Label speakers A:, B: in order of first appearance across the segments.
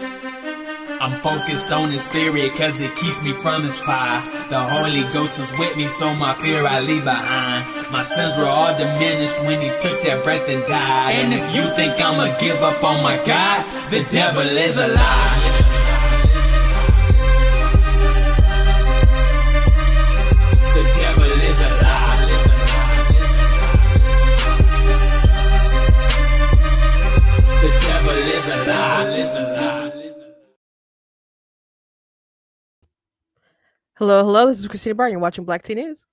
A: I'm focused on his spirit cause it keeps me from his fire. The Holy Ghost was with me, so my fear I leave behind. My sins were all diminished when he took that breath and died. And if you think I'ma give up on my God, the devil is a lie. The devil is a lie. The devil is a lie.
B: Hello, this is Christina Barr. You're watching Black Tea News.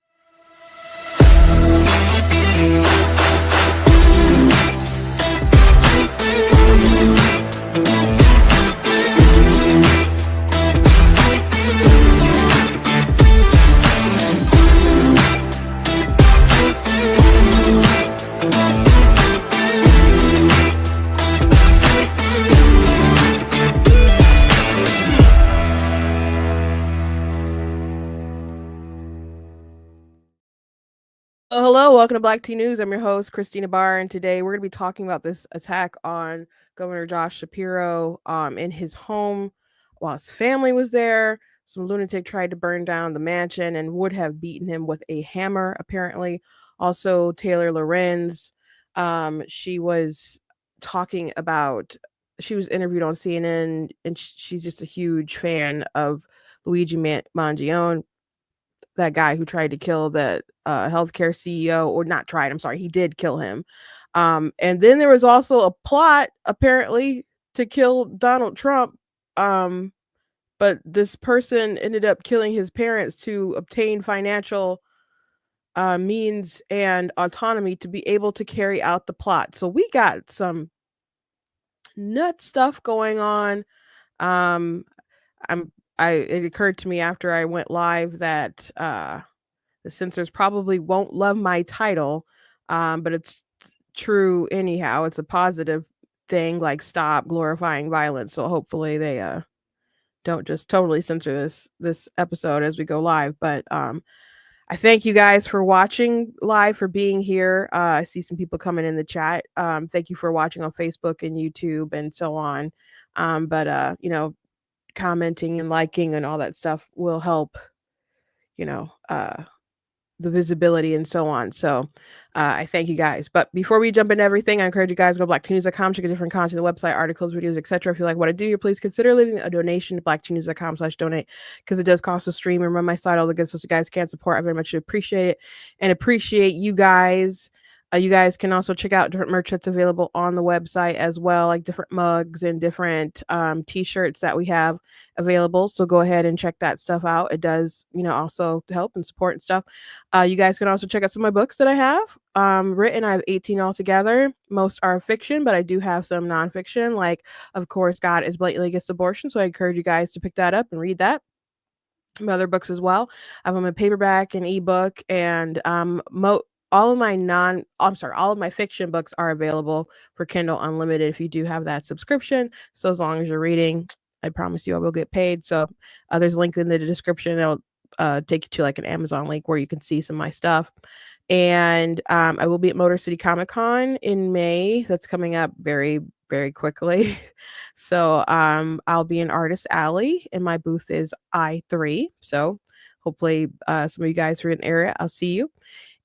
B: Hello, welcome to Black Tea News. I'm your host, Christina Barr, and today we're going to be talking about this attack on Governor Josh Shapiro in his home while his family was there. Some lunatic tried to burn down the mansion and would have beaten him with a hammer, apparently. Also, Taylor Lorenz, she was talking about, she was interviewed on CNN, and she's just a huge fan of Luigi Mangione, that guy who tried to kill the healthcare CEO, or not tried, I'm sorry, he did kill him. And then there was also a plot, apparently, to kill Donald Trump. But this person ended up killing his parents to obtain financial means and autonomy to be able to carry out the plot. So we got some nut stuff going on. It occurred to me after I went live that the censors probably won't love my title, but it's true anyhow. It's a positive thing, like stop glorifying violence. So hopefully they don't just totally censor this episode as we go live. But I thank you guys for watching live, for being here. I see some people coming in the chat. Thank you for watching on Facebook and YouTube and so on. But commenting and liking and all that stuff will help, the visibility and so on. So I thank you guys. But before we jump into everything, I encourage you guys to go to blacktnews.com, check out different content, the website, articles, videos, etc. If you like what I do, please consider leaving a donation to blacktnews.com/donate, because it does cost to stream and run my site, all the good stuff you guys can support. I very much appreciate it and appreciate you guys. You guys can also check out different merch that's available on the website as well, like different mugs and different t-shirts that we have available. So go ahead and check that stuff out. It does, also help and support and stuff. You guys can also check out some of my books that I have written. I have 18 altogether. Most are fiction, but I do have some nonfiction, like, of course, God is Blatantly Against Abortion. So I encourage you guys to pick that up and read that. My other books as well. I have them in paperback and ebook, and all of my fiction books are available for Kindle Unlimited if you do have that subscription. So as long as you're reading, I promise you I will get paid. So there's a link in the description that'll take you to like an Amazon link where you can see some of my stuff. And I will be at Motor City Comic Con in May. That's coming up very, very quickly. So I'll be in Artist Alley, and my booth is I3. So hopefully some of you guys who are in the area, I'll see you.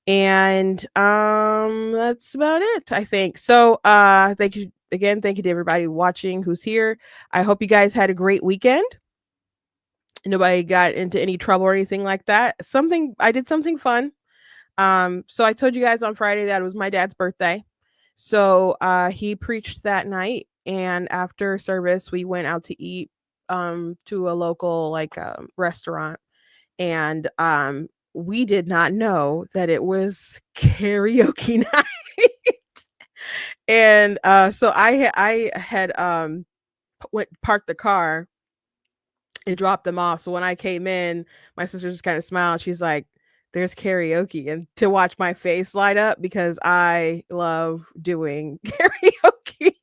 B: And that's about it, I think. So thank you again. Thank you to everybody watching who's here. I hope you guys had a great weekend. Nobody got into any trouble or anything like that. I did something fun. So I told you guys on Friday that it was my dad's birthday. So he preached that night, and after service we went out to eat to a local restaurant, and we did not know that it was karaoke night. And so I had parked the car and dropped them off. So when I came in, my sister just kind of smiled. She's like, there's karaoke, and to watch my face light up, because I love doing karaoke.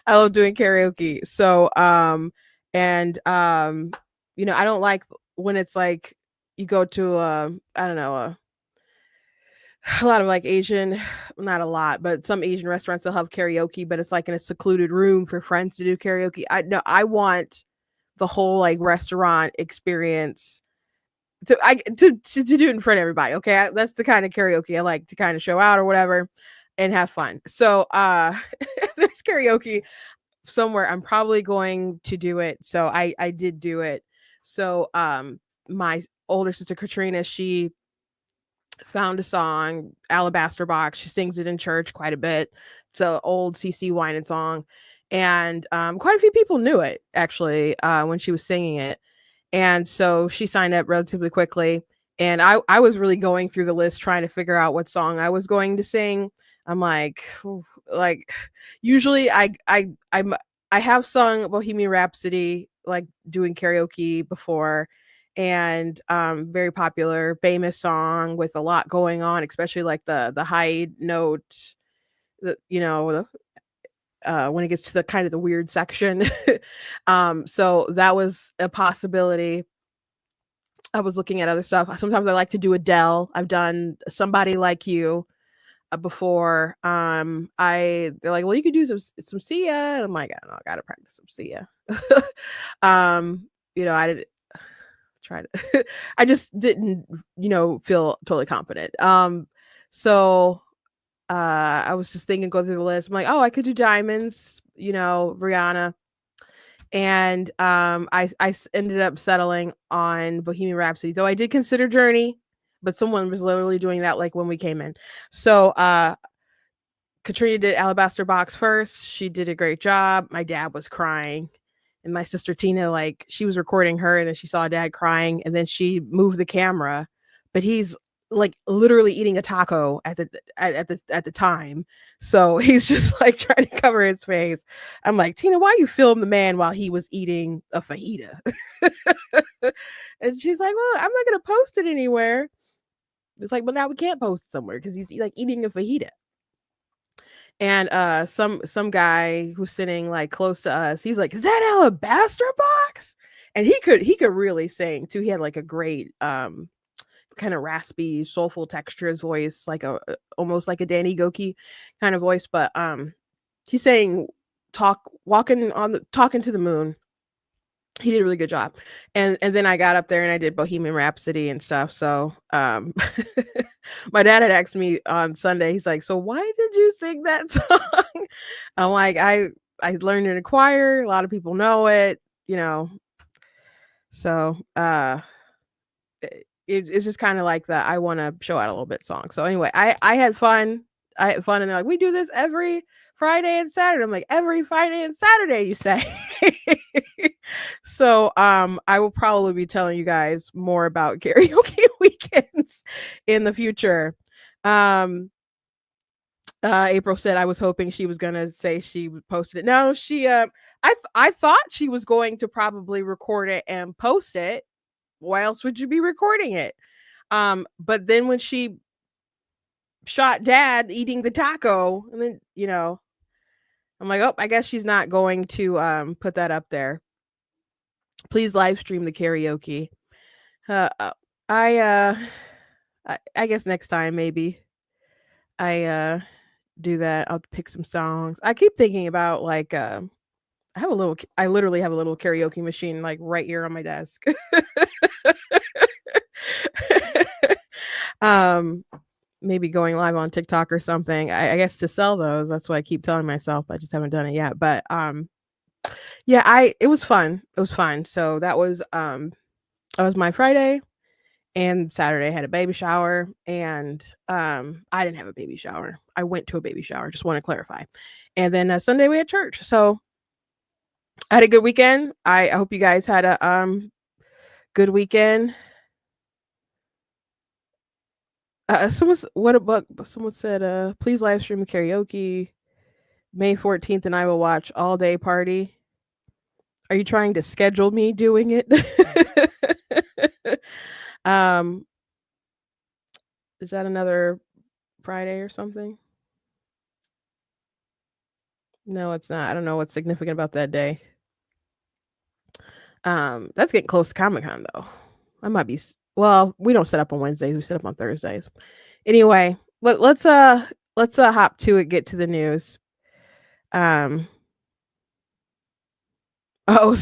B: I love doing karaoke. So I don't like when it's like you go to a a lot of like Asian, not a lot, but some Asian restaurants will have karaoke, but it's like in a secluded room for friends to do karaoke. I want the whole like restaurant experience to do it in front of everybody. Okay, that's the kind of karaoke I like to kind of show out or whatever, and have fun. So there's karaoke somewhere. I'm probably going to do it. So I did do it. So my older sister Katrina, she found a song, Alabaster Box. She sings it in church quite a bit. It's an old CC Winan song. And quite a few people knew it actually when she was singing it. And so she signed up relatively quickly. And I was really going through the list trying to figure out what song I was going to sing. I'm like usually I have sung Bohemian Rhapsody like doing karaoke before, and very popular famous song with a lot going on, especially like the high note, when it gets to the kind of the weird section. So that was a possibility. I was looking at other stuff. Sometimes I like to do Adele. I've done Somebody Like You before. They're like, well, you could do some Sia, and I'm like, I don't know, I gotta practice some Sia. I did try to. I just didn't, feel totally confident. So I was just thinking, go through the list. I'm like, oh, I could do Diamonds, Rihanna. And I ended up settling on Bohemian Rhapsody, though I did consider Journey, but someone was literally doing that like when we came in. So Katrina did Alabaster Box first. She did a great job. My dad was crying. And my sister Tina, like, she was recording her and then she saw dad crying and then she moved the camera, but he's like literally eating a taco at the time. So he's just like trying to cover his face. I'm like, Tina, why you film the man while he was eating a fajita? And she's like, well, I'm not gonna post it anywhere. It's like, well, now we can't post it somewhere because he's like eating a fajita. And some guy who's sitting like close to us, he's like, is that Alabaster Box? And he could really sing too. He had like a great kind of raspy, soulful textures voice, like almost like a Danny Goki kind of voice. But he's saying talking to the moon. He did a really good job. And then I got up there and I did Bohemian Rhapsody and stuff. So my dad had asked me on Sunday, he's like, so why did you sing that song? I'm like, I learned in a choir, a lot of people know it, so it's just kind of like that I want to show out a little bit song. So anyway, I had fun. And they're like, we do this every Friday and Saturday. I'm like, every Friday and Saturday, you say? So I will probably be telling you guys more about karaoke weekends in the future. April said I was hoping she was gonna say she posted it. No, she I thought she was going to probably record it and post it. Why else would you be recording it? But then when she shot dad eating the taco, and then I'm like, oh, I guess she's not going to put that up there. Please live stream the karaoke. I guess next time maybe I do that. I'll pick some songs. I keep thinking about like I literally have a little karaoke machine like right here on my desk. Maybe going live on TikTok or something. I guess to sell those. That's what I keep telling myself. I just haven't done it yet. But yeah, it was fun. It was fun. So that was my Friday, and Saturday I had a baby shower, and I didn't have a baby shower. I went to a baby shower. Just want to clarify. And then Sunday we had church. So I had a good weekend. I hope you guys had a good weekend. Someone said, please live stream the karaoke. May 14th, and I will watch all day party. Are you trying to schedule me doing it? Is that another Friday or something? No, it's not. I don't know what's significant about that day. That's getting close to Comic-Con though. I might be. Well, we don't set up on Wednesdays. We set up on Thursdays. Anyway, let's hop to it, get to the news. Um oh,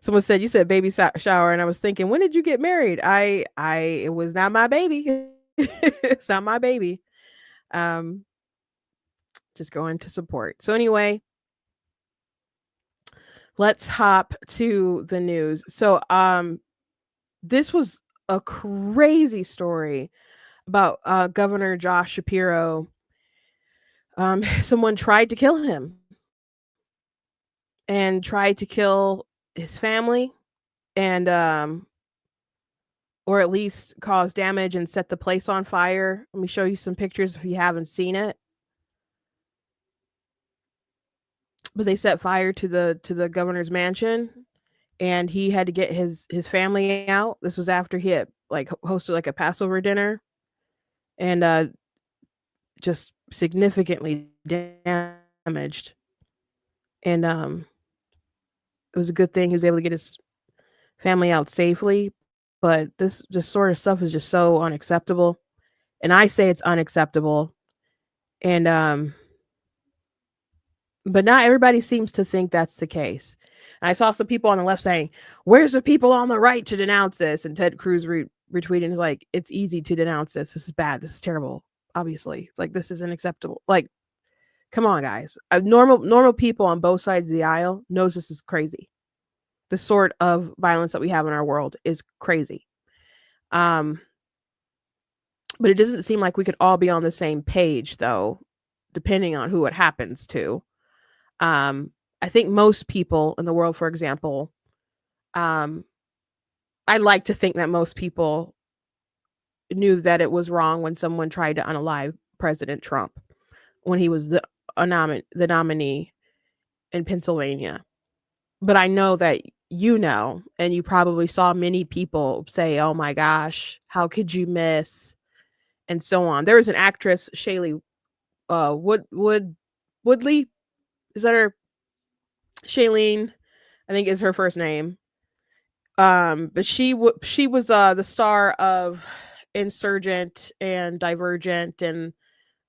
B: someone said you said baby shower, and I was thinking, when did you get married? It was not my baby. It's not my baby. Um just going to support. So anyway, let's hop to the news. So this was a crazy story about Governor Josh Shapiro. Someone tried to kill him and tried to kill his family, and or at least cause damage and set the place on fire. Let me show you some pictures if you haven't seen it. But they set fire to the governor's mansion, and he had to get his family out. This was after he had like hosted like a Passover dinner, and just significantly damaged. And it was a good thing he was able to get his family out safely. But this sort of stuff is just so unacceptable, and I say it's unacceptable. And but not everybody seems to think that's the case. And I saw some people on the left saying, "Where's the people on the right to denounce this?" And Ted Cruz retweeting is like, "It's easy to denounce this. This is bad. This is terrible. Obviously, like this is unacceptable. Like, come on, guys. Normal people on both sides of the aisle knows this is crazy. The sort of violence that we have in our world is crazy. Um, but it doesn't seem like we could all be on the same page, though, depending on who it happens to. I think most people in the world, for example, I like to think that most people knew that it was wrong when someone tried to unalive President Trump when he was the nominee in Pennsylvania. But I know that and you probably saw many people say, "Oh my gosh, how could you miss?" and so on. There was an actress, Shaylee Woodley. Is that her? Shailene, I think is her first name. But she was the star of Insurgent and Divergent and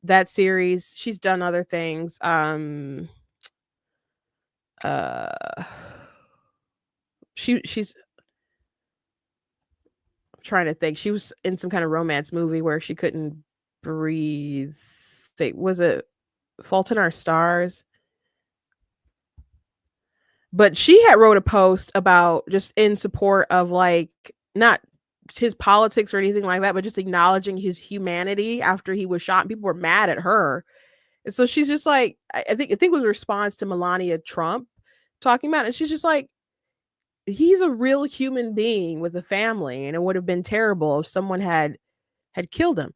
B: that series. She's done other things. Uh she's I'm trying to think. She was in some kind of romance movie where she couldn't breathe. Was it Fault in Our Stars? But she had wrote a post about just in support of like not his politics or anything like that, but just acknowledging his humanity after he was shot. And people were mad at her. And so she's just like, I think it was a response to Melania Trump talking about it. And she's just like, he's a real human being with a family, and it would have been terrible if someone had killed him.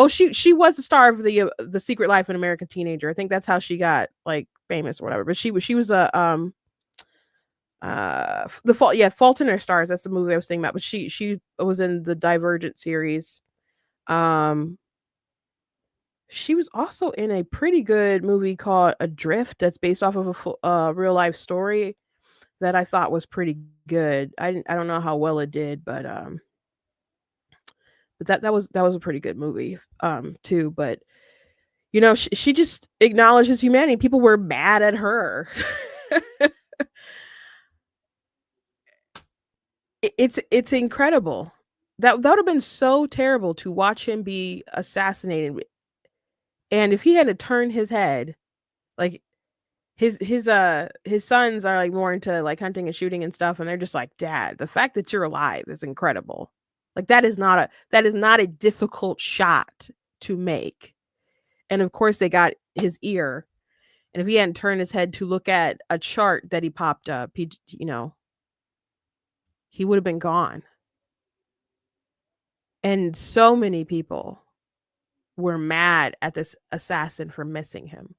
B: She was the star of the Secret Life of an American Teenager. I think that's how she got like famous or whatever. But she was a Fault in Our Stars. That's the movie I was thinking about. But she was in the Divergent series. She was also in a pretty good movie called Adrift that's based off of a real life story that I thought was pretty good. I don't know how well it did, but that was a pretty good movie too. But she just acknowledges humanity. People were mad at her. It's incredible. That would have been so terrible to watch him be assassinated. And if he had to turn his head, like his sons are like more into like hunting and shooting and stuff, and they're just like, "Dad, the fact that you're alive is incredible." Like that is not a difficult shot to make. And of course they got his ear. And if he hadn't turned his head to look at a chart that he popped up, he would have been gone. And so many people were mad at this assassin for missing him.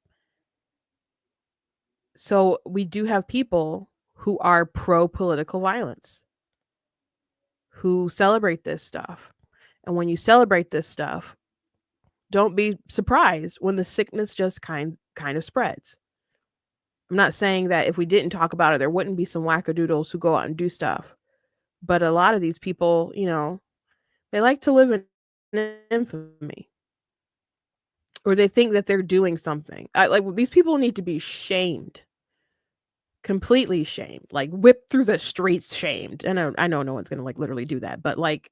B: So we do have people who are pro political violence, who celebrate this stuff. And when you celebrate this stuff, don't be surprised when the sickness just kind of spreads. I'm not saying that if we didn't talk about it, there wouldn't be some wackadoodles who go out and do stuff. But a lot of these people, they like to live in infamy. or they think that they're doing something. Like these people need to be shamed, completely shamed, like whipped through the streets, shamed. And I know no one's gonna like literally do that, but like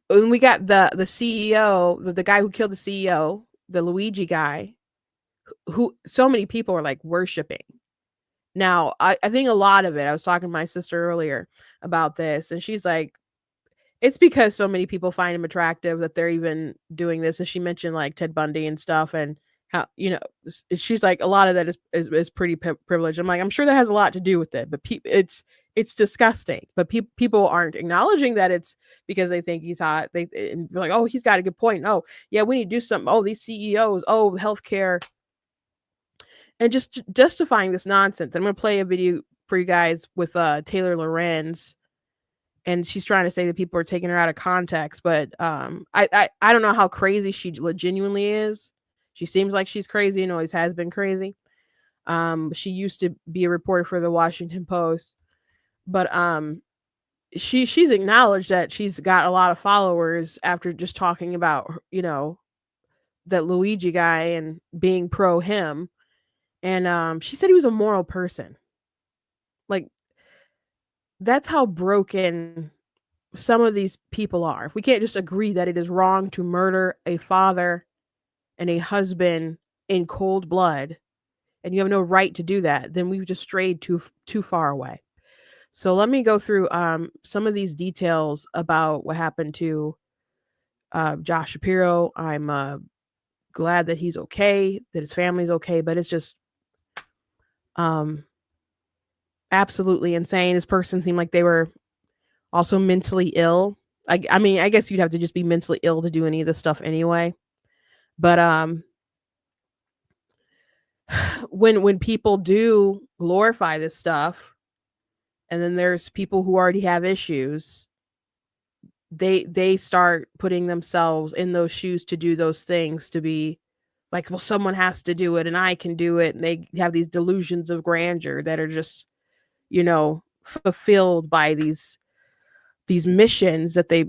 B: when we got the CEO, the guy who killed the CEO, the Luigi guy, who so many people are like worshiping. Now, I think a lot of it, I was talking to my sister earlier about this, and she's like, it's because so many people find him attractive that they're even doing this. And she mentioned like Ted Bundy and stuff, and how, you know, she's like, a lot of that is pretty privileged. I'm like, I'm sure that has a lot to do with it, but it's disgusting. But people aren't acknowledging that it's because they think he's hot. And they're like, oh, he's got a good point. Oh, yeah, we need to do something. Oh, these CEOs. Oh, healthcare, and just justifying this nonsense. I'm gonna play a video for you guys with Taylor Lorenz, and she's trying to say that people are taking her out of context, but I don't know how crazy she genuinely is. She seems like she's crazy and always has been crazy. She used to be a reporter for the Washington Post, but she's acknowledged that she's got a lot of followers after just talking about, you know, that Luigi guy and being pro him. And she said he was a moral person. Like, that's how broken some of these people are. If we can't just agree that it is wrong to murder a father and a husband in cold blood, and you have no right to do that, then we've just strayed too far away. So let me go through some of these details about what happened to Josh Shapiro. I'm glad that he's okay, that his family's okay, but it's just um, absolutely insane. This person seemed like they were also mentally ill. I mean, I guess you'd have to just be mentally ill to do any of this stuff anyway. But when people do glorify this stuff, and then there's people who already have issues, they start putting themselves in those shoes to do those things, to be like, well, someone has to do it and I can do it, and they have these delusions of grandeur that are just, you know, fulfilled by these missions that they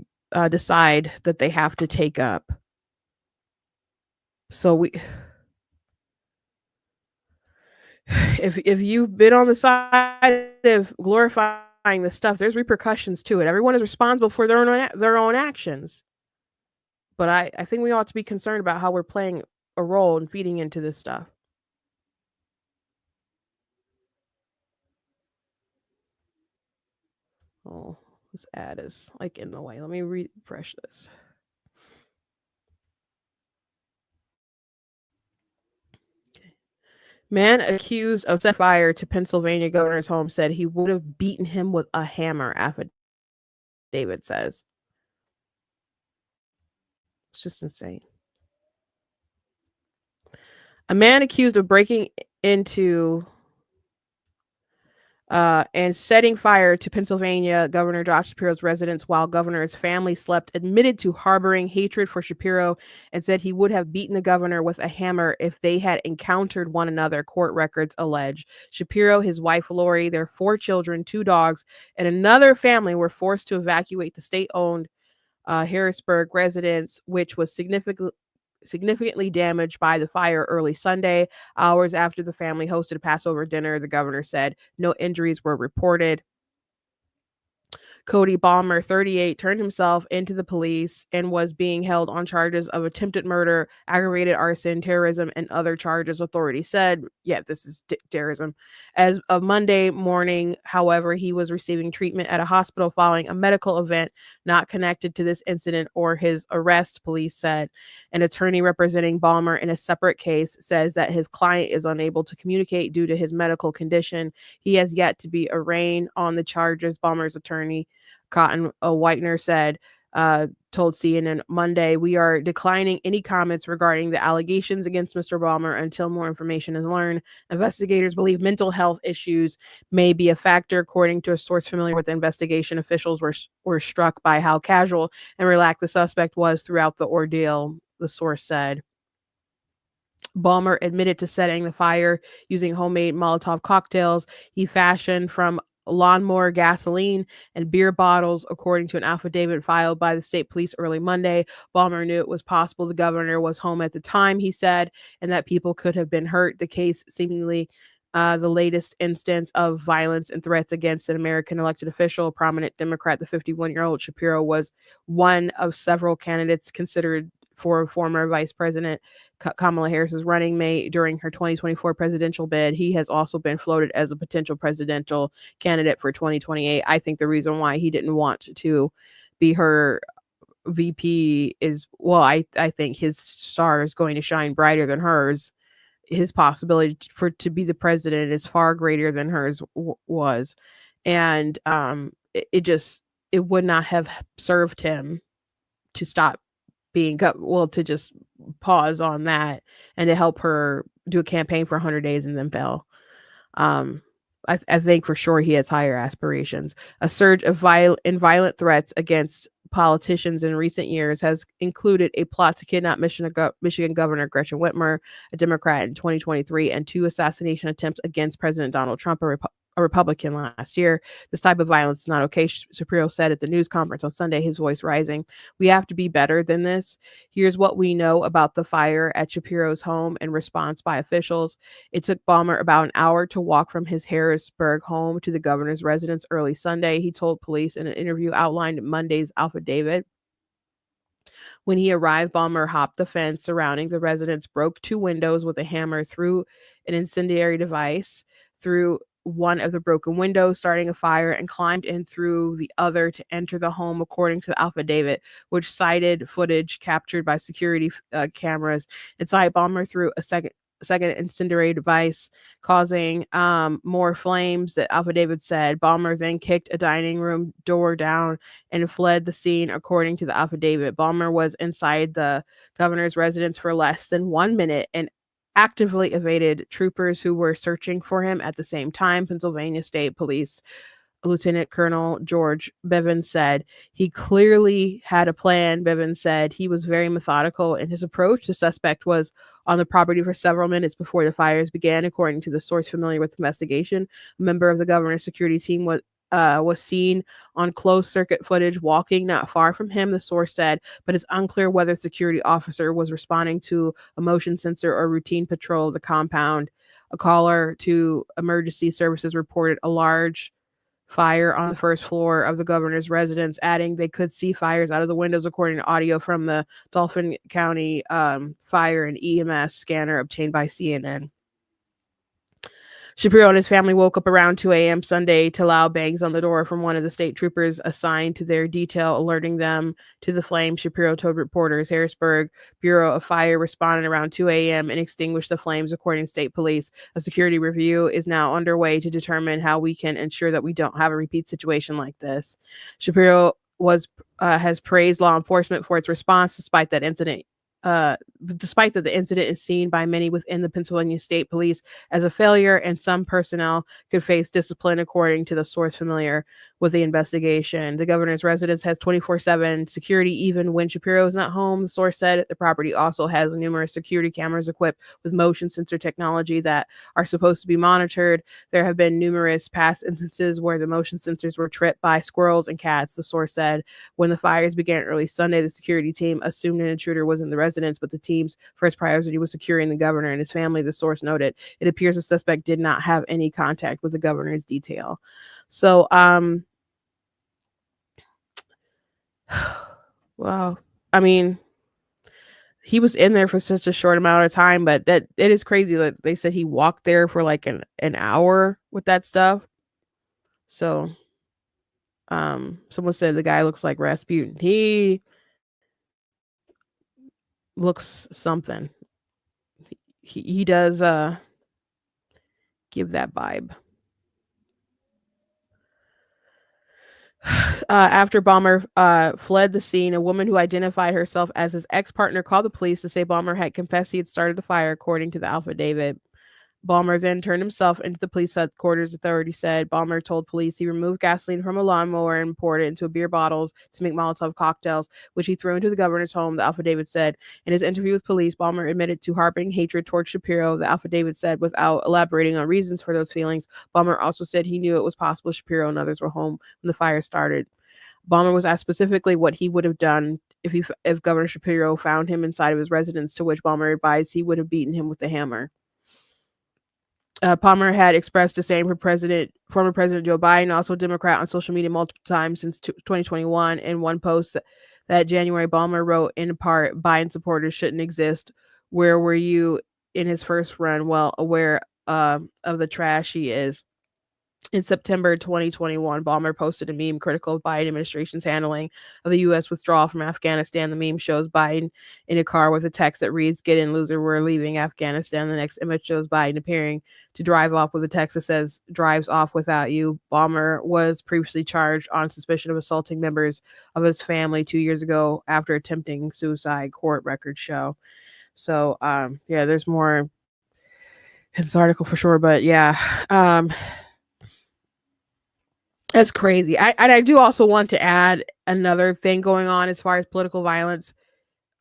B: decide that they have to take up. So if you've been on the side of glorifying this stuff, there's repercussions to it. Everyone is responsible for their own actions. But I think we ought to be concerned about how we're playing a role in feeding into this stuff. Oh, this ad is like in the way. Let me refresh this. Man accused of set fire to Pennsylvania governor's home said he would have beaten him with a hammer, affidavit says. It's just insane. A man accused of breaking into and setting fire to Pennsylvania Governor Josh Shapiro's residence while governor's family slept admitted to harboring hatred for Shapiro and said he would have beaten the governor with a hammer if they had encountered one another, court records allege. Shapiro, his wife Lori, their 4 children, 2 dogs, and another family were forced to evacuate the state-owned Harrisburg residence, which was significantly damaged by the fire early Sunday, hours after the family hosted a Passover dinner. The governor said no injuries were reported. Cody Balmer, 38, turned himself into the police and was being held on charges of attempted murder, aggravated arson, terrorism, and other charges, authorities said. Yeah, this is terrorism. As of Monday morning, however, he was receiving treatment at a hospital following a medical event not connected to this incident or his arrest, police said. An attorney representing Balmer in a separate case says that his client is unable to communicate due to his medical condition. He has yet to be arraigned on the charges. Balmer's attorney, Cotton Whitener, said, told CNN Monday, we are declining any comments regarding the allegations against Mr. Balmer until more information is learned. Investigators believe mental health issues may be a factor. According to a source familiar with the investigation, officials were struck by how casual and relaxed the suspect was throughout the ordeal, the source said. Balmer admitted to setting the fire using homemade Molotov cocktails he fashioned from lawnmower gasoline and beer bottles, according to an affidavit filed by the state police early Monday. Balmer knew it was possible the governor was home at the time, he said, and that people could have been hurt. The case seemingly the latest instance of violence and threats against an American elected official, a prominent Democrat. The 51-year-old Shapiro was one of several candidates considered for former Vice President Kamala Harris's running mate during her 2024 presidential bid. He has also been floated as a potential presidential candidate for 2028. I think the reason why he didn't want to be her VP is, well, I think his star is going to shine brighter than hers. His possibility to be the president is far greater than hers was, and it would not have served him to stop being to just pause on that and to help her do a campaign for 100 days and then fail. I think for sure he has higher aspirations. A surge of violent threats against politicians in recent years has included a plot to kidnap Michigan Governor Gretchen Whitmer, a Democrat, in 2023, and 2 assassination attempts against President Donald Trump, a Republican, last year. This type of violence is not okay, Shapiro said at the news conference on Sunday, his voice rising. We have to be better than this. Here's what we know about the fire at Shapiro's home and response by officials. It took Balmer about an hour to walk from his Harrisburg home to the governor's residence early Sunday, he told police in an interview outlined in Monday's affidavit. When he arrived, Balmer hopped the fence surrounding the residence, broke 2 windows with a hammer, threw an incendiary device through one of the broken windows, starting a fire, and climbed in through the other to enter the home, according to the affidavit, which cited footage captured by security cameras. Inside, Balmer threw a second incendiary device, causing more flames, the affidavit said. Balmer then kicked a dining room door down and fled the scene, according to the affidavit. Balmer was inside the governor's residence for less than 1 minute and actively evaded troopers who were searching for him at the same time, Pennsylvania State Police Lieutenant Colonel George Bevins said. He clearly had a plan, Bevins said. He was very methodical in his approach. The suspect was on the property for several minutes before the fires began, according to the source familiar with the investigation. A member of the governor's security team was seen on closed-circuit footage walking not far from him, the source said, but it's unclear whether the security officer was responding to a motion sensor or routine patrol of the compound. A caller to emergency services reported a large fire on the first floor of the governor's residence, adding they could see fires out of the windows, according to audio from the Dauphin County fire and EMS scanner obtained by CNN. Shapiro and his family woke up around 2 a.m. Sunday to loud bangs on the door from one of the state troopers assigned to their detail, alerting them to the flames. Shapiro told reporters Harrisburg Bureau of Fire responded around 2 a.m. and extinguished the flames, according to state police. A security review is now underway to determine how we can ensure that we don't have a repeat situation like this. Shapiro has praised law enforcement for its response despite that the incident is seen by many within the Pennsylvania State Police as a failure, and some personnel could face discipline, according to the source familiar with the investigation. The governor's residence has 24/7 security even when Shapiro is not home, the source said. The property also has numerous security cameras equipped with motion sensor technology that are supposed to be monitored. There have been numerous past instances where the motion sensors were tripped by squirrels and cats, the source said. When the fires began early Sunday, the security team assumed an intruder was in the residence, but the team's first priority was securing the governor and his family, the source noted. It appears the suspect did not have any contact with the governor's detail. So, well, I mean, he was in there for such a short amount of time, but that it is crazy that they said he walked there for like an hour with that stuff. So, someone said the guy looks like Rasputin. He looks something. He does give that vibe. After Balmer fled the scene, a woman who identified herself as his ex-partner called the police to say Balmer had confessed he had started the fire, according to the affidavit. Ballmer then turned himself into the police headquarters, authorities said. Ballmer told police he removed gasoline from a lawnmower and poured it into beer bottles to make Molotov cocktails, which he threw into the governor's home, the affidavit said. In his interview with police, Ballmer admitted to harboring hatred towards Shapiro, the affidavit said, without elaborating on reasons for those feelings. Ballmer also said he knew it was possible Shapiro and others were home when the fire started. Ballmer was asked specifically what he would have done if Governor Shapiro found him inside of his residence, to which Ballmer advised he would have beaten him with a hammer. Palmer had expressed disdain for former President Joe Biden, also a Democrat, on social media multiple times since 2021. In one post that January, Ballmer wrote, in part, Biden supporters shouldn't exist. Where were you in his first run? Well aware of the trash he is. In September 2021, Ballmer posted a meme critical of Biden administration's handling of the U.S. withdrawal from Afghanistan. The meme shows Biden in a car with a text that reads, "Get in, loser, we're leaving Afghanistan." The next image shows Biden appearing to drive off with a text that says, "Drives off without you." Ballmer was previously charged on suspicion of assaulting members of his family 2 years ago after attempting suicide, court records show. So, yeah, there's more in this article for sure, but yeah, that's crazy. I do also want to add another thing going on as far as political violence.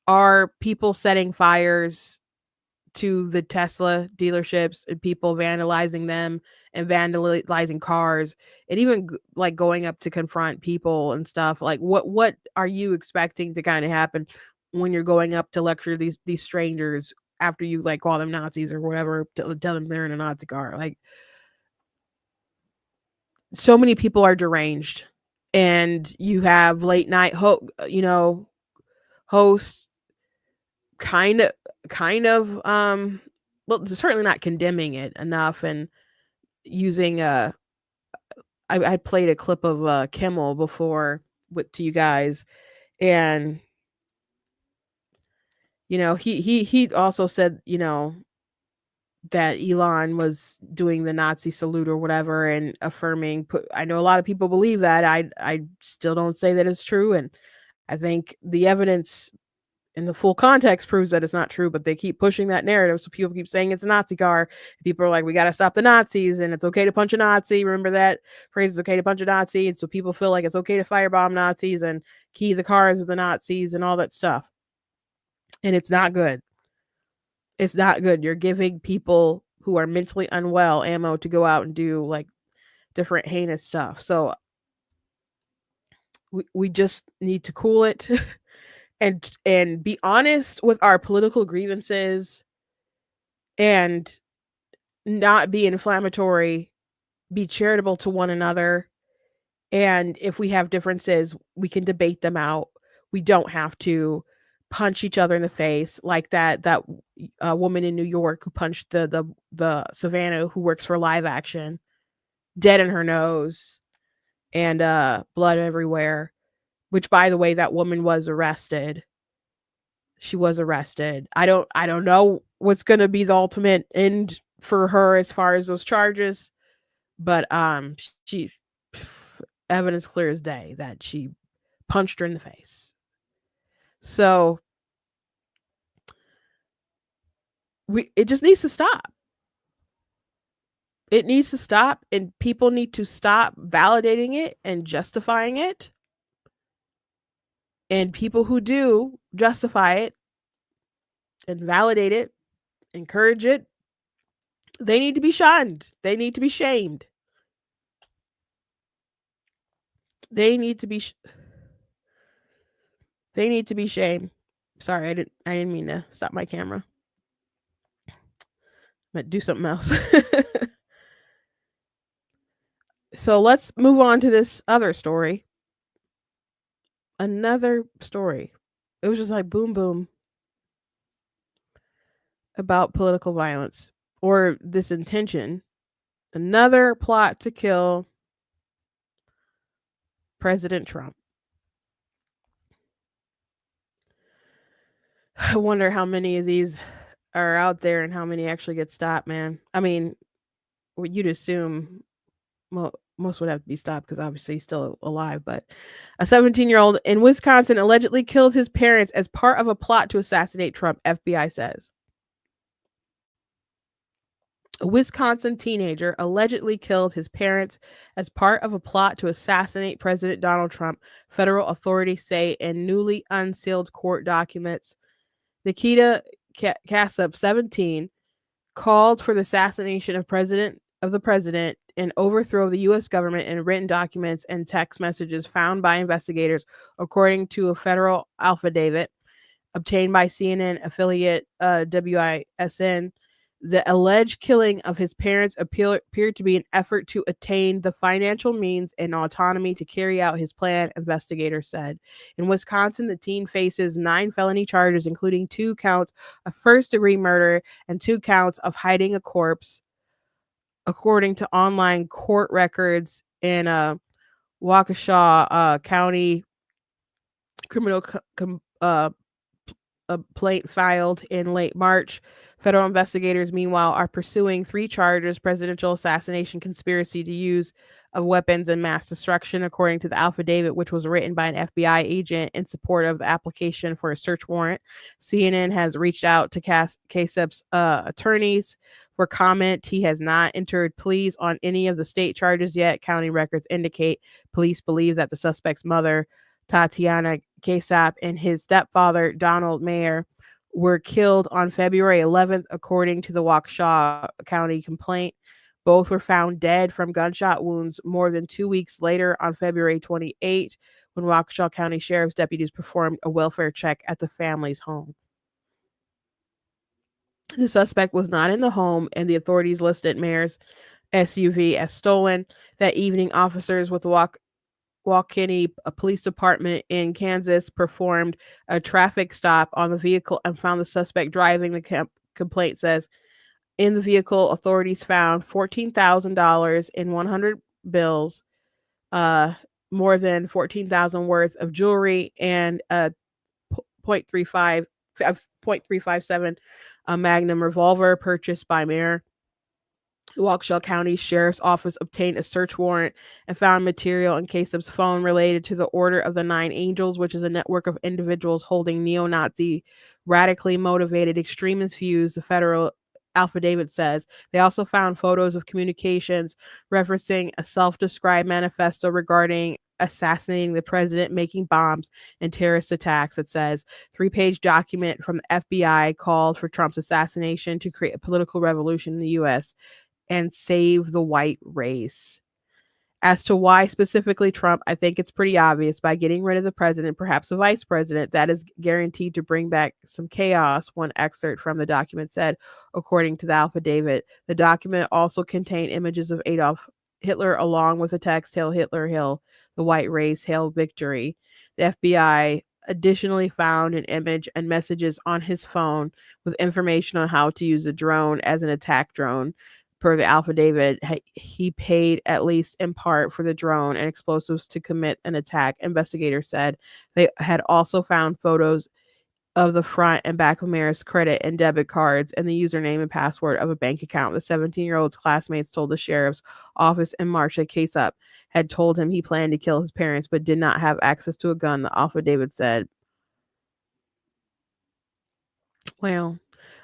B: Are people setting fires to the Tesla dealerships and people vandalizing them and vandalizing cars and even like going up to confront people and stuff? Like what are you expecting to kind of happen when you're going up to lecture these strangers after you like call them Nazis or whatever, to tell them they're in a Nazi car? Like, so many people are deranged, and you have late night hosts kind of well, certainly not condemning it enough and using I played a clip of Kimmel before to you guys, and he also said that Elon was doing the Nazi salute or whatever and affirming. I know a lot of people believe that. I still don't say that it's true, and I think the evidence in the full context proves that it's not true. But they keep pushing that narrative, so people keep saying it's a Nazi car. People are like, "We got to stop the Nazis, and it's okay to punch a Nazi." Remember that phrase? It's okay to punch a Nazi, and so people feel like it's okay to firebomb Nazis and key the cars of the Nazis and all that stuff. And it's not good. It's not good. You're giving people who are mentally unwell ammo to go out and do like different heinous stuff. So we just need to cool it and be honest with our political grievances and not be inflammatory, be charitable to one another. And if we have differences, we can debate them out. We don't have to punch each other in the face like that woman in New York who punched the Savannah who works for Live Action, dead in her nose and blood everywhere. Which, by the way, that woman was arrested. She was arrested. I don't know what's going to be the ultimate end for her as far as those charges, but she evidence clear as day that she punched her in the face. So it just needs to stop. It needs to stop, and people need to stop validating it and justifying it. And people who do justify it and validate it, encourage it, they need to be shunned. They need to be shamed. They need to be shamed. Sorry, I didn't mean to stop my camera. But do something else. So let's move on to this other story. Another story. It was just like boom, boom about political violence or this intention. Another plot to kill President Trump. I wonder how many of these are out there and how many actually get stopped, man. I mean, you'd assume most would have to be stopped because obviously he's still alive. But a 17-year-old in Wisconsin allegedly killed his parents as part of a plot to assassinate Trump, FBI says. A Wisconsin teenager allegedly killed his parents as part of a plot to assassinate President Donald Trump, federal authorities say in newly unsealed court documents. Nikita Kassup, 17, called for the assassination of the president and overthrow of the U.S. government in written documents and text messages found by investigators, according to a federal affidavit obtained by CNN affiliate WISN. The alleged killing of his parents appeared to be an effort to attain the financial means and autonomy to carry out his plan, investigators said. In Wisconsin, the teen faces 9 felony charges, including 2 counts of first-degree murder and 2 counts of hiding a corpse, according to online court records in Waukesha County criminal a plate filed in late March. Federal investigators, meanwhile, are pursuing 3 charges: presidential assassination, conspiracy to use of weapons, and mass destruction, according to the affidavit, which was written by an FBI agent in support of the application for a search warrant. CNN has reached out to Kassup's attorneys for comment. He has not entered pleas on any of the state charges yet. County records indicate police believe that the suspect's mother, Tatiana Kassup, and his stepfather, Donald Mayer, were killed on February 11th, according to the Waukesha County complaint. Both were found dead from gunshot wounds more than 2 weeks later on February 28th, when Waukesha County Sheriff's deputies performed a welfare check at the family's home. The suspect was not in the home, and the authorities listed Mayer's SUV as stolen. That evening, officers with the Waukene Police Department in Kansas performed a traffic stop on the vehicle and found the suspect driving. The complaint says in the vehicle, authorities found $14,000 in 100 bills, more than $14,000 worth of jewelry, and a .357 Magnum revolver purchased by Mayer. The Waukesha County Sheriff's Office obtained a search warrant and found material in Kassup's phone related to the Order of the 9 Angels, which is a network of individuals holding neo-Nazi, radically motivated extremist views, the federal affidavit says. They also found photos of communications referencing a self-described manifesto regarding assassinating the president, making bombs, and terrorist attacks. It says 3-page document from the FBI called for Trump's assassination to create a political revolution in the U.S. and save the white race. As to why specifically Trump, I think it's pretty obvious. By getting rid of the president, perhaps the vice president, that is guaranteed to bring back some chaos, one excerpt from the document said, according to the affidavit. The document also contained images of Adolf Hitler along with the text, "Hail Hitler, hail the white race, hail victory." The FBI additionally found an image and messages on his phone with information on how to use a drone as an attack drone. Per the affidavit, he paid, at least in part, for the drone and explosives to commit an attack. Investigators said they had also found photos of the front and back of Mayer's credit and debit cards and the username and password of a bank account. The 17-year-old's classmates told the sheriff's office in March that Kassup had told him he planned to kill his parents but did not have access to a gun, the affidavit said. Well,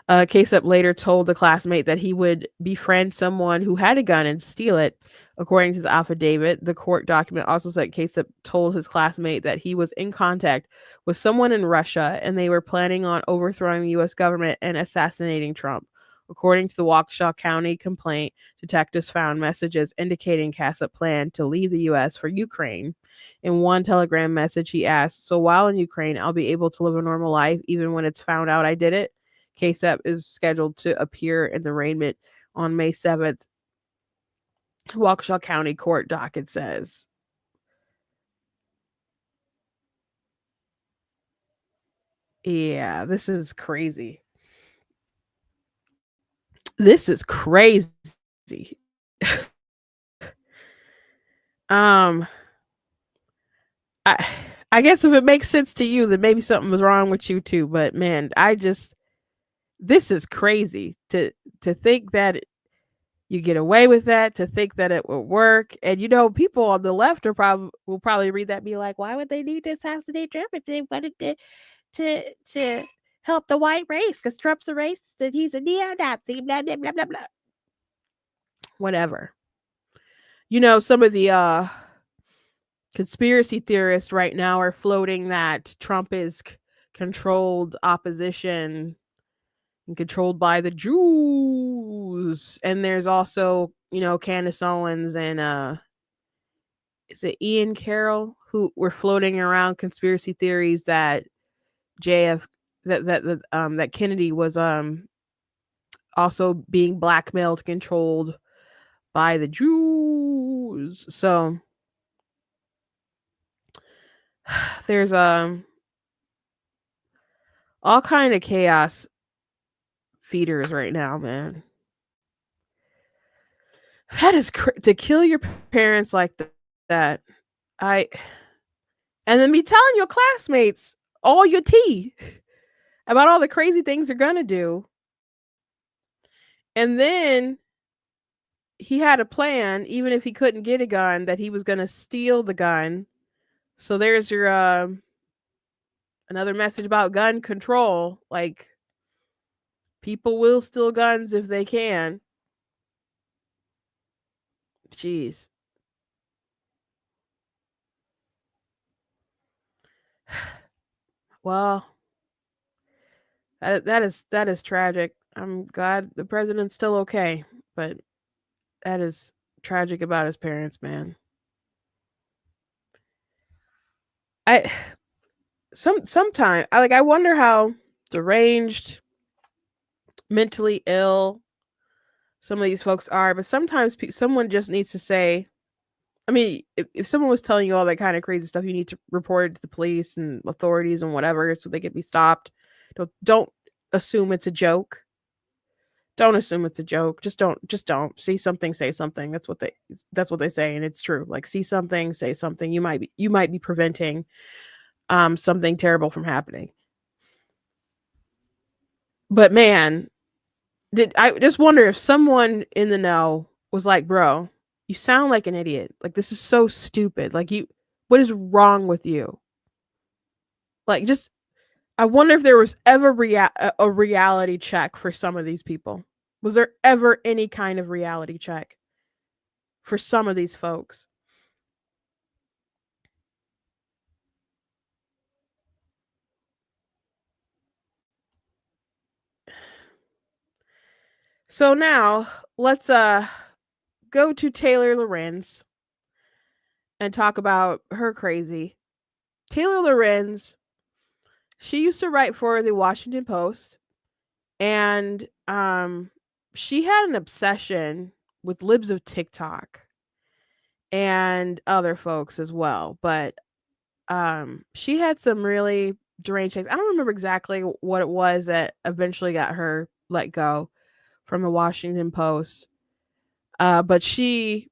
B: Kassup later told the classmate that he would befriend someone who had a gun and steal it. According to the affidavit, the court document also said Kassup told his classmate that he was in contact with someone in Russia and they were planning on overthrowing the U.S. government and assassinating Trump. According to the Waukesha County complaint, detectives found messages indicating Kassup planned to leave the U.S. for Ukraine. In one telegram message, he asked, "So while in Ukraine, I'll be able to live a normal life even when it's found out I did it?" Kassup is scheduled to appear in the arraignment on May 7th. Waukesha County Court docket says. Yeah, this is crazy. This is crazy. um, I I guess if it makes sense to you, then maybe something was wrong with you too. But man, this is crazy to think that you get away with that, to think that it will work. And people on the left will probably read that and be like, why would they need to assassinate Trump if they wanted to help the white race? Because Trump's a racist and he's a neo-Nazi, blah, blah, blah, blah, blah. whatever. You know, some of the conspiracy theorists right now are floating that Trump is controlled opposition and controlled by the Jews. And there's also, you know, Candace Owens and is it Ian Carroll who were floating around conspiracy theories that JF that Kennedy was also being blackmailed, controlled by the Jews. So there's all kind of chaos feeders right now, man. That is to kill your parents like that. I and then be telling your classmates all your tea about all the crazy things they're gonna do. And then he had a plan, even if he couldn't get a gun, that he was gonna steal the gun. So there's your another message about gun control. Like, people will steal guns if they can. Jeez. Well, that is tragic. I'm glad the president's still okay, but that is tragic about his parents, man. I sometimes I wonder how deranged, mentally ill some of these folks are, but sometimes someone just needs to say, I mean, if someone was telling you all that kind of crazy stuff, you need to report it to the police and authorities and whatever so they can be stopped. Don't assume it's a joke. Don't assume it's a joke. Just don't. See something, say something. That's what they say, and it's true. Like, see something, say something. You might be preventing something terrible from happening. But man, I just wonder if someone in the know was like, bro, you sound like an idiot. Like, this is so stupid. Like, what is wrong with you? Like, just, I wonder if there was ever a reality check for some of these people. Was there ever any kind of reality check for some of these folks? So now let's go to Taylor Lorenz and talk about her crazy. Taylor Lorenz, she used to write for the Washington Post, and she had an obsession with libs of TikTok and other folks as well. But she had some really deranged things. I don't remember exactly what it was that eventually got her let go from the Washington Post. But she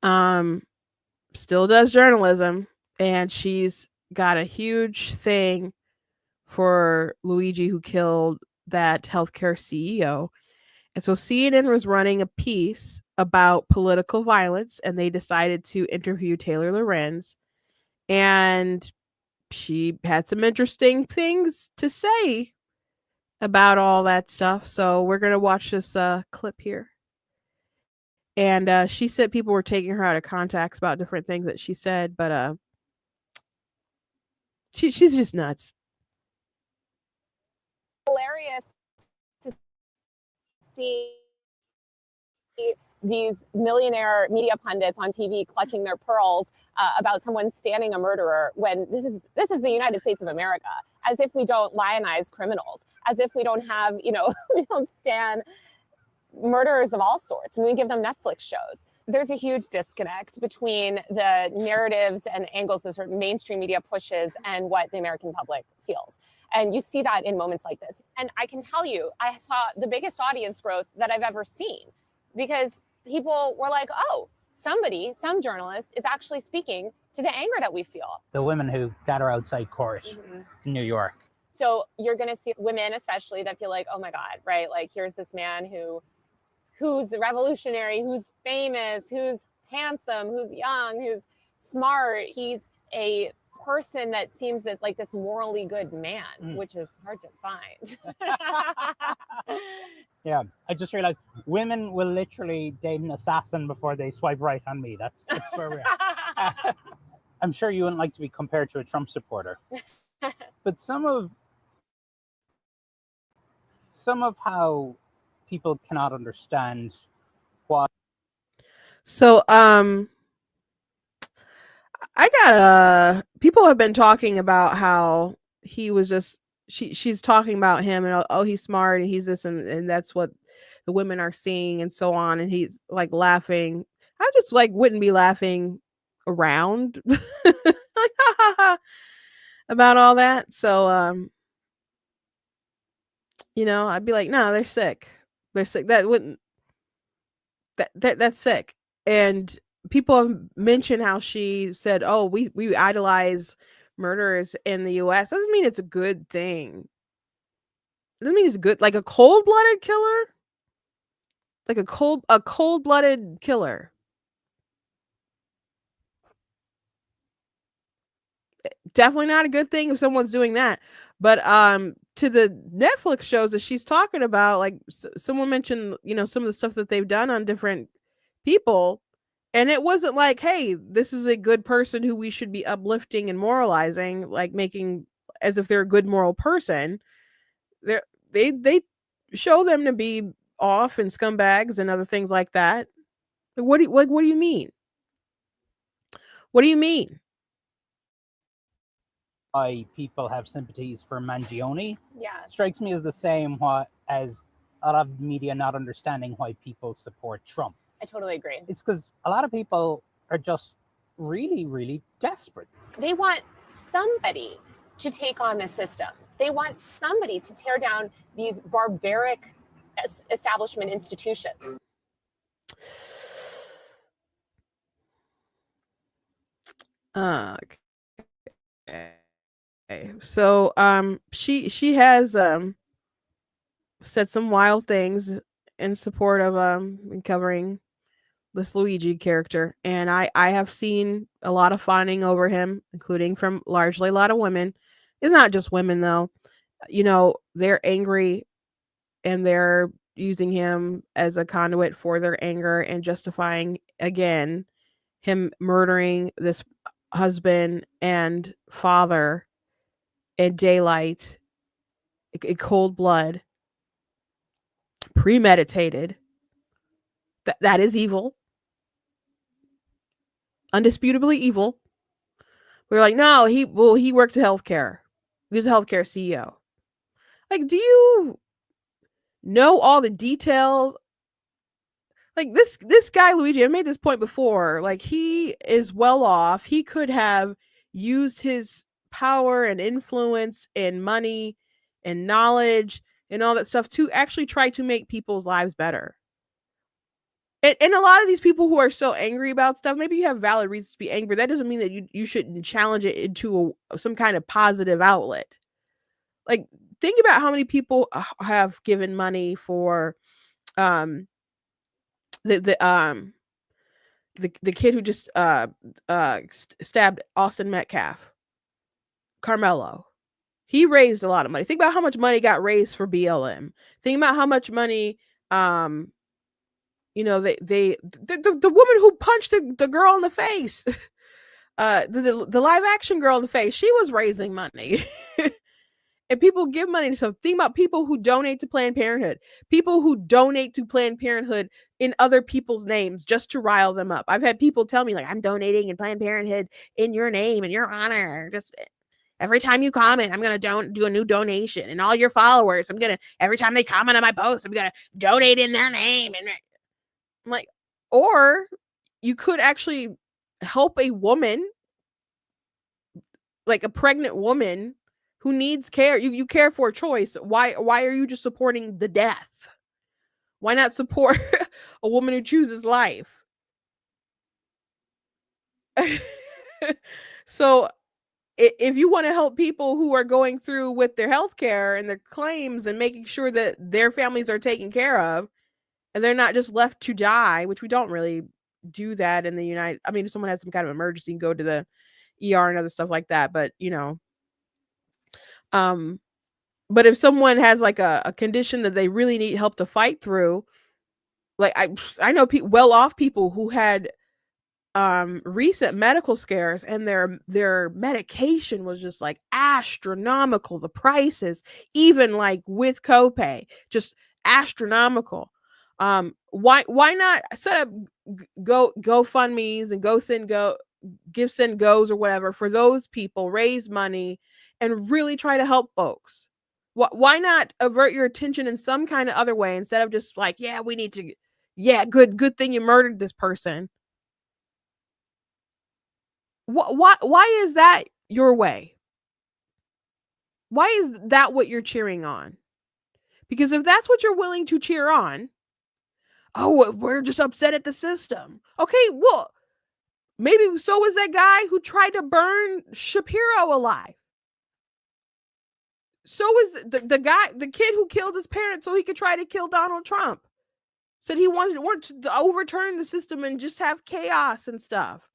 B: still does journalism, and she's got a huge thing for Luigi, who killed that healthcare CEO. And so CNN was running a piece about political violence, and they decided to interview Taylor Lorenz. And she had some interesting things to say about all that stuff. So we're going to watch this clip here. And she said people were taking her out of context about different things that she said, but she's just nuts.
C: Hilarious to see these millionaire media pundits on TV clutching their pearls about someone standing a murderer when this is the United States of America, as if we don't lionize criminals, as if we don't have, we don't stand murderers of all sorts, and we give them Netflix shows. There's a huge disconnect between the narratives and angles that sort of mainstream media pushes and what the American public feels. And you see that in moments like this. And I can tell you, I saw the biggest audience growth that I've ever seen, because people were like, oh, some journalist is actually speaking to the anger that we feel.
D: The women who got her outside court in New York.
C: So you're going to see women, especially, that feel like, oh my God, right? Like, here's this man who's revolutionary, who's famous, who's handsome, who's young, who's smart. He's a person that seems this morally good man, which is hard to find.
D: Yeah, I just realized women will literally date an assassin before they swipe right on me. That's where we're at. I'm sure you wouldn't like to be compared to a Trump supporter, but some of how people cannot understand why.
B: So I got people have been talking about how he was just she's talking about him and oh he's smart and he's this and that's what the women are seeing and so on, and he's like laughing. I just like wouldn't be laughing around like ha, ha, ha, about all that. So I'd be like, no, they're sick. They're sick. That wouldn't that's sick. And people have mentioned how she said, "Oh, we idolize murderers in the U.S." Doesn't mean it's a good thing. Doesn't mean it's good. Like a cold-blooded killer, like a cold-blooded killer. Definitely not a good thing if someone's doing that. But to the Netflix shows that she's talking about, like someone mentioned, some of the stuff that they've done on different people. And it wasn't like, hey, this is a good person who we should be uplifting and moralizing, like making as if they're a good moral person. They show them to be off and scumbags and other things like that. What do you mean? What do you mean?
D: Why people have sympathies for Mangione
C: Yeah.
D: strikes me as the same as a lot of media not understanding why people support Trump.
C: I totally agree.
D: It's because a lot of people are just really, really desperate.
C: They want somebody to take on the system. They want somebody to tear down these barbaric establishment institutions.
B: Okay. So she has said some wild things in support of covering this Luigi character, and I have seen a lot of fawning over him, including from largely a lot of women. It's not just women though. They're angry and they're using him as a conduit for their anger and justifying again him murdering this husband and father in daylight, in cold blood, premeditated. That is evil. Undisputably evil. We're like, no, he worked in healthcare. He was a healthcare CEO. Like, do you know all the details? Like this guy Luigi, I made this point before. Like, he is well off. He could have used his power and influence and money and knowledge and all that stuff to actually try to make people's lives better. And a lot of these people who are so angry about stuff, maybe you have valid reasons to be angry. That doesn't mean that you shouldn't challenge it into some kind of positive outlet. Like, think about how many people have given money for the kid who just stabbed Austin Metcalf, Carmelo. He raised a lot of money. Think about how much money got raised for BLM. Think about how much money the woman who punched the girl in the face, the live action girl in the face, she was raising money. And people give money to stuff. Think about people who donate to Planned Parenthood. People who donate to Planned Parenthood in other people's names just to rile them up. I've had people tell me, like, I'm donating in Planned Parenthood in your name and your honor. Just every time you comment, I'm going to do a new donation. And all your followers, every time they comment on my post, I'm going to donate in their name. And I'm like, or you could actually help a woman, like a pregnant woman who needs care. You care for a choice. Why are you just supporting the death? Why not support a woman who chooses life? So if you want to help people who are going through with their health care and their claims and making sure that their families are taken care of and they're not just left to die, which we don't really do that in the if someone has some kind of emergency, go to the ER and other stuff like that. But but if someone has like a condition that they really need help to fight through, like I know well off people who had recent medical scares, and their medication was just like astronomical, the prices, even like with copay, just astronomical. Why not set up GoFundMe's and send goes or whatever for those people, raise money and really try to help folks? Why not avert your attention in some kind of other way instead of just like, yeah, we need to, yeah, good thing you murdered this person. Why is that your way? Why is that what you're cheering on? Because if that's what you're willing to cheer on, oh, we're just upset at the system. Okay, well, maybe so was that guy who tried to burn Shapiro alive. So was the kid who killed his parents so he could try to kill Donald Trump. Said he wanted to overturn the system and just have chaos and stuff.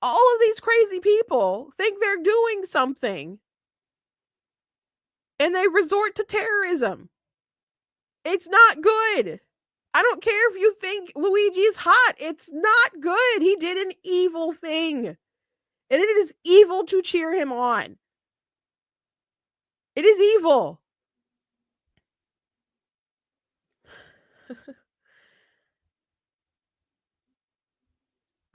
B: All of these crazy people think they're doing something, and they resort to terrorism. It's not good. I don't care if you think Luigi is hot. It's not good. He did an evil thing, and it is evil to cheer him on. It is evil.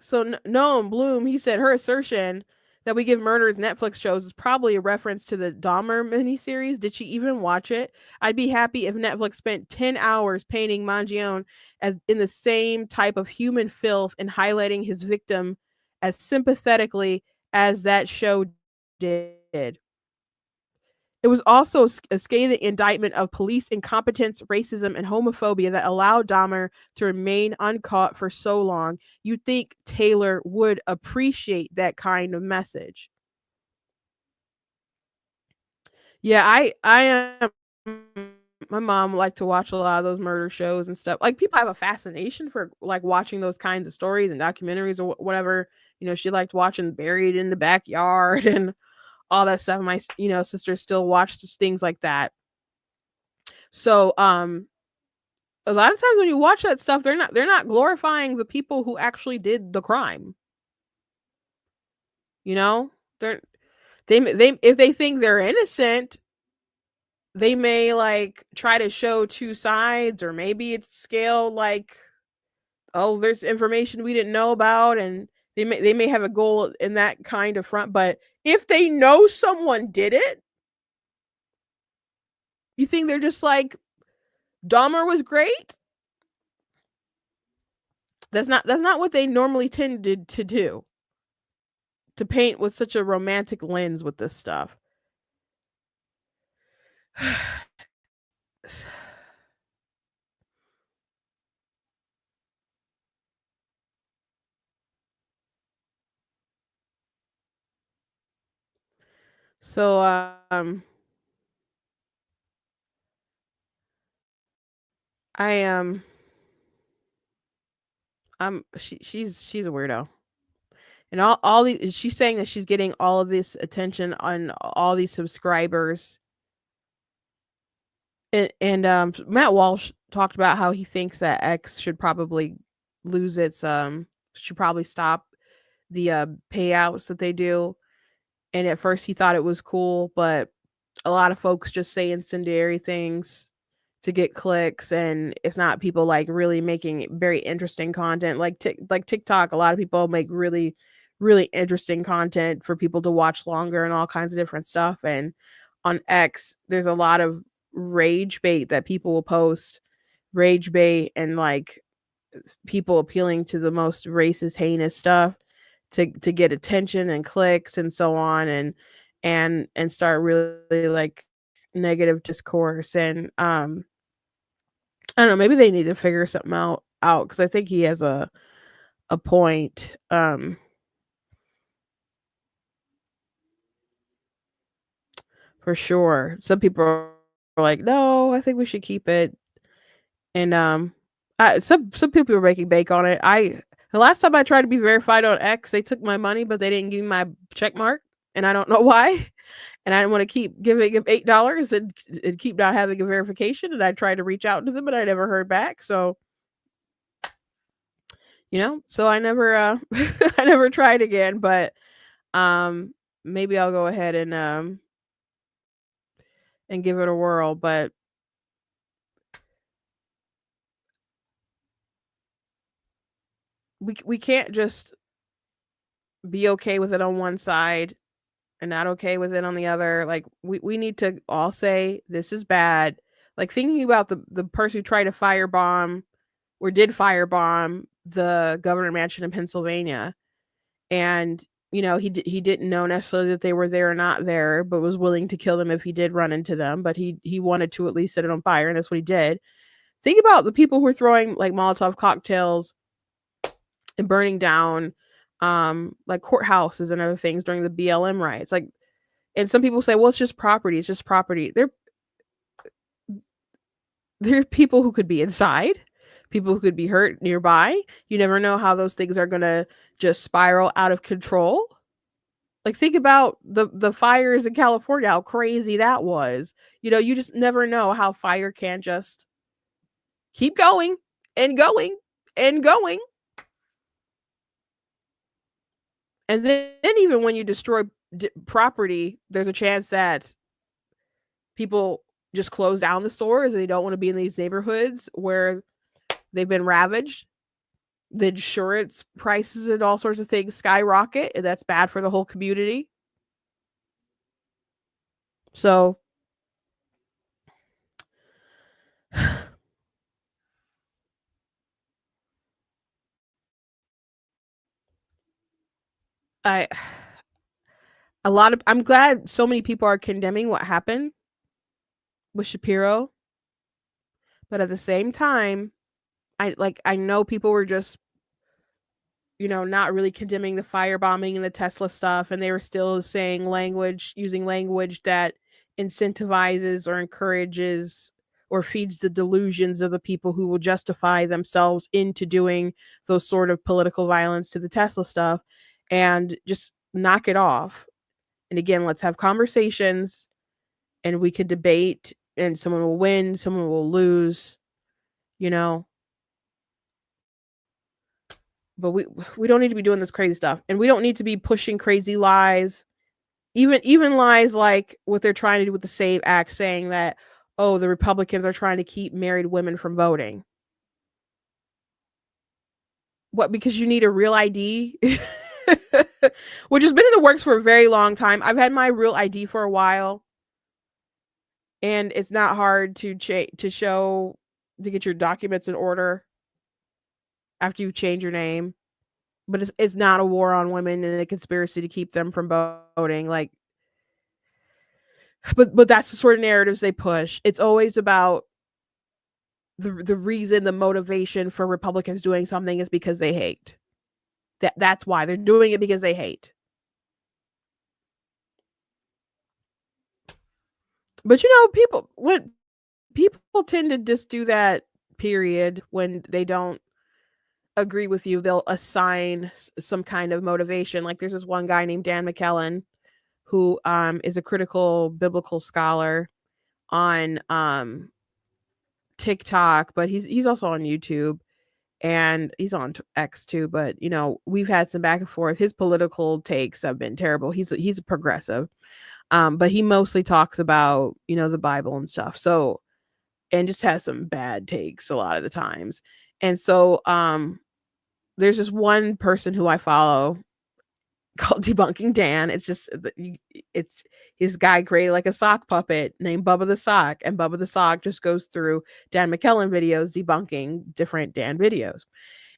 B: So Noam Bloom, he said her assertion that we give murderers Netflix shows is probably a reference to the Dahmer miniseries. Did she even watch it? I'd be happy if Netflix spent 10 hours painting Mangione as in the same type of human filth and highlighting his victim as sympathetically as that show did. It was also a scathing indictment of police incompetence, racism, and homophobia that allowed Dahmer to remain uncaught for so long. You'd think Taylor would appreciate that kind of message. Yeah, I am. My mom liked to watch a lot of those murder shows and stuff. Like, people have a fascination for like watching those kinds of stories and documentaries or whatever. She liked watching Buried in the Backyard and all that stuff. My sister still watches things like that. So a lot of times when you watch that stuff, they're not glorifying the people who actually did the crime. They if they think they're innocent, they may like try to show two sides, or maybe it's scaled like, oh, there's information we didn't know about, and they may have a goal in that kind of front. But if they know someone did it, you think they're just like, Dahmer was great? That's not what they normally tended to do, to paint with such a romantic lens with this stuff. So she's a weirdo. And all these, she's saying that she's getting all of this attention on all these subscribers. And Matt Walsh talked about how he thinks that X should probably lose its should probably stop the payouts that they do. And at first he thought it was cool, but a lot of folks just say incendiary things to get clicks, and it's not people like really making very interesting content like TikTok. A lot of people make really interesting content for people to watch longer and all kinds of different stuff. And on X, there's a lot of rage bait that people will post, rage bait, and like people appealing to the most racist, heinous stuff to get attention and clicks and so on, and start really like negative discourse. And I don't know, maybe they need to figure something out because I think he has a point. For sure. Some people are like, no, I think we should keep it. And some people are making bank on it. The last time I tried to be verified on X, they took my money, but they didn't give me my check mark, and I don't know why. And I didn't want to keep giving them $8 and keep not having a verification. And I tried to reach out to them, but I never heard back. So, so I never I never tried again. But maybe I'll go ahead and give it a whirl. But we can't just be okay with it on one side and not okay with it on the other. Like we need to all say this is bad. Like thinking about the person who tried to firebomb or did firebomb the governor mansion in Pennsylvania, and he didn't know necessarily that they were there or not there, but was willing to kill them if he did run into them. But he wanted to at least set it on fire, and that's what he did. Think about the people who are throwing like Molotov cocktails and burning down like courthouses and other things during the BLM riots. Like, and some people say, well, it's just property. It's just property. There are people who could be inside, people who could be hurt nearby. You never know how those things are going to just spiral out of control. Like, think about the fires in California, how crazy that was. You just never know how fire can just keep going and going and going. And then even when you destroy property, there's a chance that people just close down the stores and they don't want to be in these neighborhoods where they've been ravaged. The insurance prices and all sorts of things skyrocket, and that's bad for the whole community. So I'm glad so many people are condemning what happened with Shapiro, but at the same time, I know people were just not really condemning the firebombing and the Tesla stuff, and they were still using language that incentivizes or encourages or feeds the delusions of the people who will justify themselves into doing those sort of political violence to the Tesla stuff, and just knock it off. And again, let's have conversations, and we can debate, and someone will win, someone will lose, but we don't need to be doing this crazy stuff, and we don't need to be pushing crazy lies, even lies like what they're trying to do with the SAVE Act, saying that, oh, the Republicans are trying to keep married women from voting. What, because you need a real ID? Which has been in the works for a very long time. I've had my real ID for a while, and it's not hard to get your documents in order after you change your name. But it's not a war on women and a conspiracy to keep them from voting. Like, but that's the sort of narratives they push. It's always about the reason, the motivation for Republicans doing something is because they hate. That's why they're doing it, because they hate. But people tend to just do that, period, when they don't agree with you, they'll assign some kind of motivation. Like, there's this one guy named Dan McKellen who is a critical biblical scholar on TikTok, but he's also on YouTube, and he's on X too. But we've had some back and forth. His political takes have been terrible. He's a progressive, but he mostly talks about the Bible and stuff. So, and just has some bad takes a lot of the times. And so there's this one person who I follow called Debunking Dan. It's his guy created like a sock puppet named Bubba the Sock, and Bubba the Sock just goes through Dan McKellen videos debunking different Dan videos.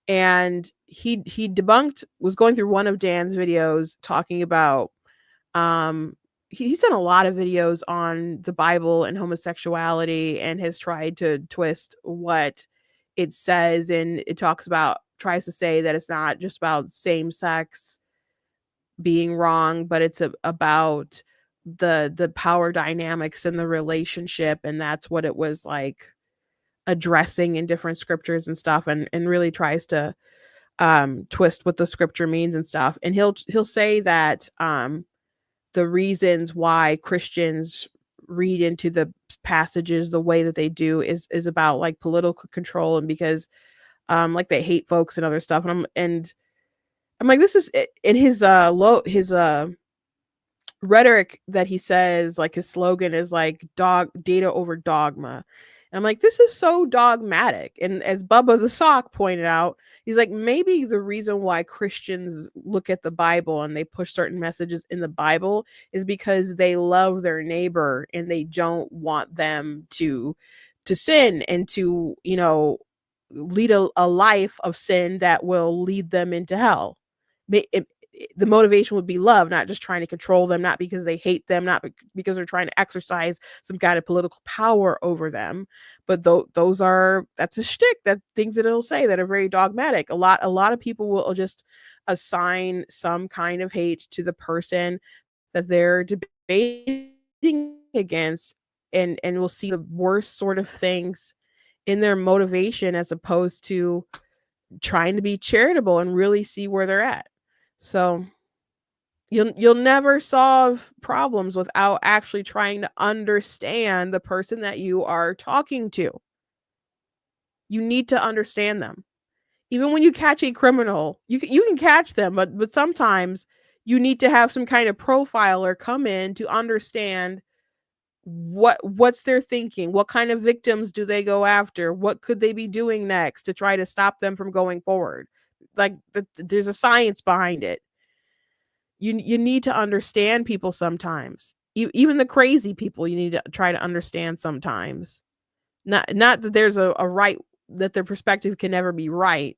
B: And he was going through one of Dan's videos talking about he's done a lot of videos on the Bible and homosexuality, and has tried to twist what it says, and it tries to say that it's not just about same sex being wrong, but it's about the power dynamics in the relationship, and that's what it was like addressing in different scriptures and stuff, and really tries to twist what the scripture means and stuff. And he'll say that the reasons why Christians read into the passages the way that they do is about like political control, and because like they hate folks and other stuff. And I'm like, this is in his rhetoric that he says, like his slogan is like data over dogma. And I'm like, this is so dogmatic. And as Bubba the Sock pointed out, he's like, maybe the reason why Christians look at the Bible and they push certain messages in the Bible is because they love their neighbor and they don't want them to sin and to, you know, lead a life of sin that will lead them into hell. The motivation would be love, not just trying to control them, not because they hate them, not because they're trying to exercise some kind of political power over them. But that's a shtick, that things that it'll say that are very dogmatic. A lot of people will just assign some kind of hate to the person that they're debating against, and we'll see the worst sort of things in their motivation, as opposed to trying to be charitable and really see where they're at. So you'll never solve problems without actually trying to understand the person that you are talking to. You need to understand them. Even when you catch a criminal, you can catch them, but sometimes you need to have some kind of profiler come in to understand what's their thinking, what kind of victims do they go after, what could they be doing next to try to stop them from going forward. Like there's a science behind it. You need to understand people sometimes. Even the crazy people, you need to try to understand sometimes. Not that there's a right, that their perspective can never be right,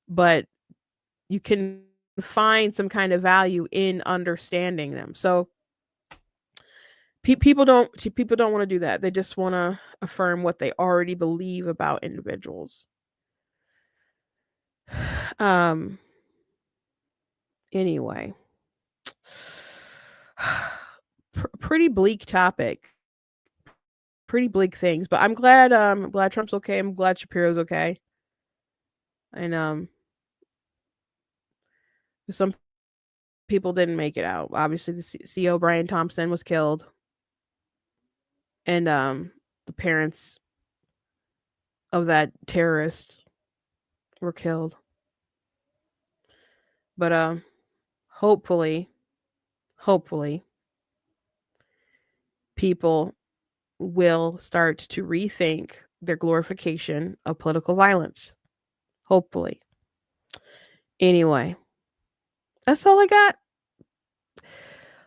B: but you can find some kind of value in understanding them. So people don't want to do that. They just want to affirm what they already believe about individuals. Anyway, pretty bleak topic, pretty bleak things, but I'm glad Trump's okay. I'm glad Shapiro's okay. And some people didn't make it out. Obviously the CEO Brian Thompson was killed, and the parents of that terrorist were killed. But hopefully people will start to rethink their glorification of political violence. Hopefully. Anyway, that's all I got.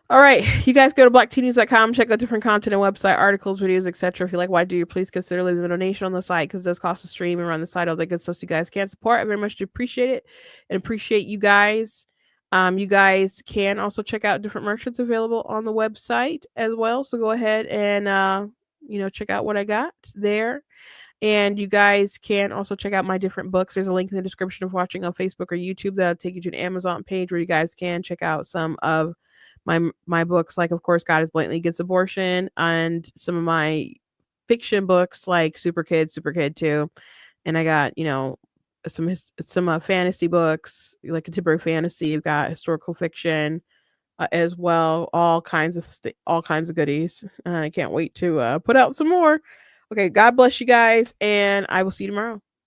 B: All right, you guys go to blacktnews.com, check out different content and website, articles, videos, etc. If you like what I do, please consider leaving a donation on the site, because it does cost to stream and run the site, all that good stuff. So you guys can support. I very much appreciate it, and appreciate you guys. You guys can also check out different merch that's available on the website as well. So go ahead and check out what I got there. And you guys can also check out my different books. There's a link in the description of watching on Facebook or YouTube that'll take you to an Amazon page where you guys can check out some of my books, like, of course, God is Blatantly Against Abortion, and some of my fiction books like Super Kid 2. And I got, some fantasy books, like contemporary fantasy. You've got historical fiction as well. All kinds of goodies. I can't wait to put out some more. Okay, God bless you guys, and I will see you tomorrow.